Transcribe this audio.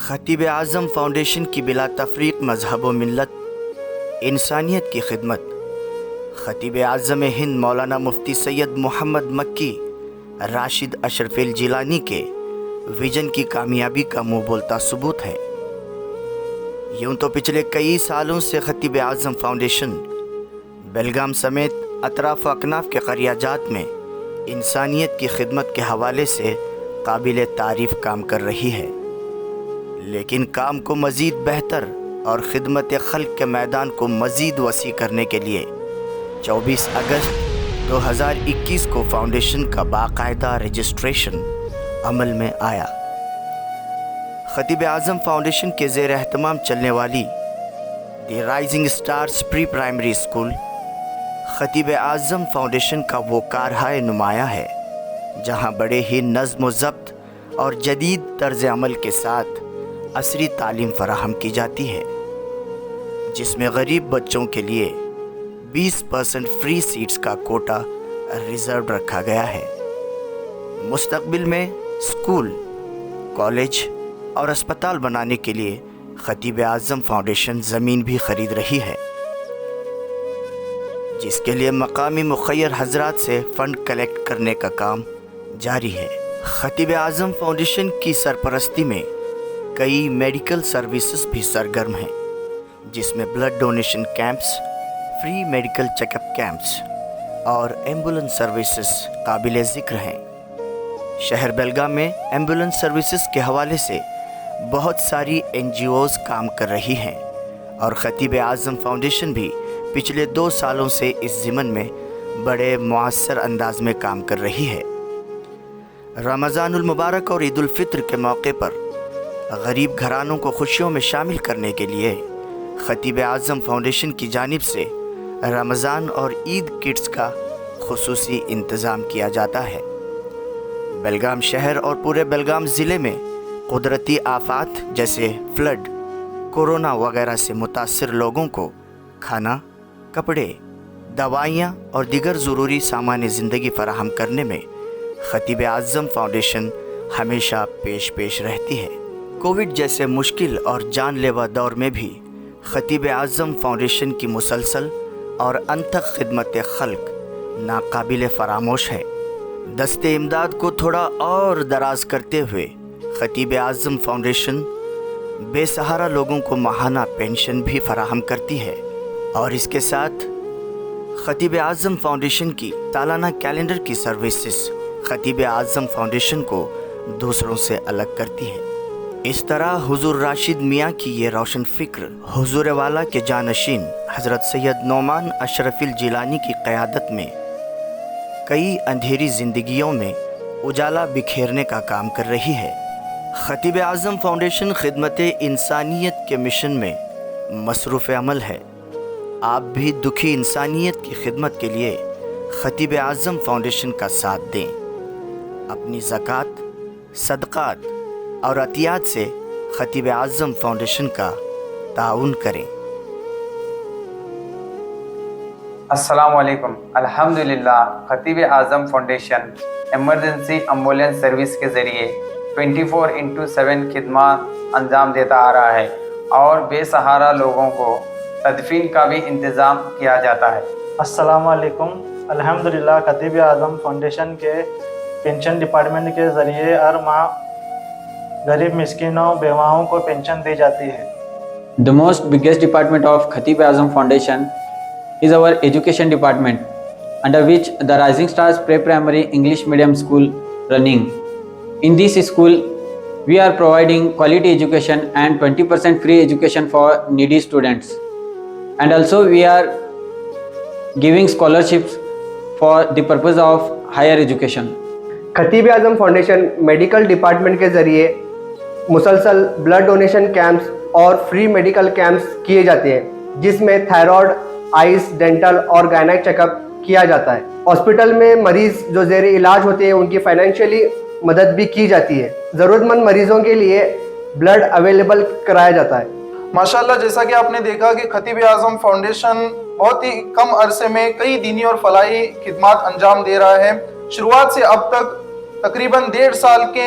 خطیب اعظم فاؤنڈیشن کی بلا تفریق مذہب و ملت انسانیت کی خدمت۔ خطیب اعظم ہند مولانا مفتی سید محمد مکی راشد اشرف الجیلانی کے ویژن کی کامیابی کا منہ بولتا ثبوت ہے۔ یوں تو پچھلے کئی سالوں سے خطیب اعظم فاؤنڈیشن بیلگام سمیت اطراف و اکناف کے قریہ جات میں انسانیت کی خدمت کے حوالے سے قابل تعریف کام کر رہی ہے، لیکن کام کو مزید بہتر اور خدمت خلق کے میدان کو مزید وسیع کرنے کے لیے 24 اگست 2021 کو فاؤنڈیشن کا باقاعدہ رجسٹریشن عمل میں آیا۔ خطیب اعظم فاؤنڈیشن کے زیر اہتمام چلنے والی دی رائزنگ سٹارز پری پرائمری اسکول خطیب اعظم فاؤنڈیشن کا وہ کارہائے نمایاں ہے جہاں بڑے ہی نظم و ضبط اور جدید طرز عمل کے ساتھ عصری تعلیم فراہم کی جاتی ہے، جس میں غریب بچوں کے لیے 20% فری سیٹس کا کوٹا ریزرو رکھا گیا ہے۔ مستقبل میں اسکول، کالج اور اسپتال بنانے کے لیے خطیب اعظم فاؤنڈیشن زمین بھی خرید رہی ہے، جس کے لیے مقامی مخیر حضرات سے فنڈ کلیکٹ کرنے کا کام جاری ہے۔ خطیب اعظم فاؤنڈیشن کی سرپرستی میں کئی میڈیکل سروسز بھی سرگرم ہیں، جس میں blood donation camps, free medical check up camps اور ایمبولنس سروسز قابل ذکر ہیں۔ شہر بیلگام میں ایمبولنس سروسز کے حوالے سے بہت ساری NGOs کام کر رہی ہیں، اور خطیب اعظم فاؤنڈیشن بھی پچھلے 2 سالوں سے اس ضمن میں بڑے مؤثر انداز میں کام کر رہی ہے۔ رمضان المبارک اور عید الفطر کے موقع پر غریب گھرانوں کو خوشیوں میں شامل کرنے کے لیے خطیب اعظم فاؤنڈیشن کی جانب سے رمضان اور عید کٹس کا خصوصی انتظام کیا جاتا ہے۔ بیلگام شہر اور پورے بیلگام ضلع میں قدرتی آفات جیسے فلڈ، کورونا وغیرہ سے متاثر لوگوں کو کھانا، کپڑے، دوائیاں اور دیگر ضروری سامان زندگی فراہم کرنے میں خطیب اعظم فاؤنڈیشن ہمیشہ پیش رہتی ہے۔ کووڈ جیسے مشکل اور جان لیوا دور میں بھی خطیب اعظم فاؤنڈیشن کی مسلسل اور انتھک خدمت خلق ناقابل فراموش ہے۔ دست امداد کو تھوڑا اور دراز کرتے ہوئے خطیب اعظم فاؤنڈیشن بے سہارا لوگوں کو ماہانہ پینشن بھی فراہم کرتی ہے، اور اس کے ساتھ خطیب اعظم فاؤنڈیشن کی سالانہ کیلنڈر کی سروسز خطیب اعظم فاؤنڈیشن کو دوسروں سے الگ کرتی ہے۔ اس طرح حضور راشد میاں کی یہ روشن فکر حضور والا کے جانشین حضرت سید نعمان اشرف الجیلانی کی قیادت میں کئی اندھیری زندگیوں میں اجالا بکھیرنے کا کام کر رہی ہے۔ خطیب اعظم فاؤنڈیشن خدمت انسانیت کے مشن میں مصروف عمل ہے۔ آپ بھی دکھی انسانیت کی خدمت کے لیے خطیب اعظم فاؤنڈیشن کا ساتھ دیں، اپنی زکوٰۃ، صدقات اور عطیات سے خطیب اعظم فاؤنڈیشن کا تعاون کریں۔ السلام علیکم۔ الحمدللہ خطیب اعظم فاؤنڈیشن ایمرجنسی ایمبولینس سروس کے ذریعے 24/7 خدمات انجام دیتا آ رہا ہے، اور بے سہارا لوگوں کو تدفین کا بھی انتظام کیا جاتا ہے۔ السلام علیکم۔ الحمدللہ خطیب اعظم فاؤنڈیشن کے پینشن ڈپارٹمنٹ کے ذریعے ہر ماہ غریب مسکینوں بیواؤں کو پینشن دی جاتی ہے۔ The most biggest department of Khatib Azam Foundation is our education department, under which the Rising Stars Pre-Primary English Medium School running. In this school, we are providing quality education and 20% free education for needy students. And also we are giving scholarships for the purpose of higher education. خطیب اعظم foundation medical department کے ذریعے مسلسل blood donation campus اور free medical camps کیے جاتے ہیں، جس میں تھائرائیڈ، آئز، ڈینٹل اور گائنک چیک اپ کیا جاتا ہے۔ ہاسپٹل میں مریض جو زیر علاج ہوتے ہیں ان کی فائنینشلی مدد بھی کی جاتی ہے۔ ضرورت مند مریضوں کے لیے بلڈ اویلیبل کرایا جاتا ہے۔ ماشاءاللہ، جیسا کہ آپ نے دیکھا کہ خطیب اعظم فاؤنڈیشن بہت ہی کم عرصے میں کئی دینی اور فلاحی خدمات انجام دے رہا ہے۔ شروعات سے اب تک تقریباً 1.5 سال کے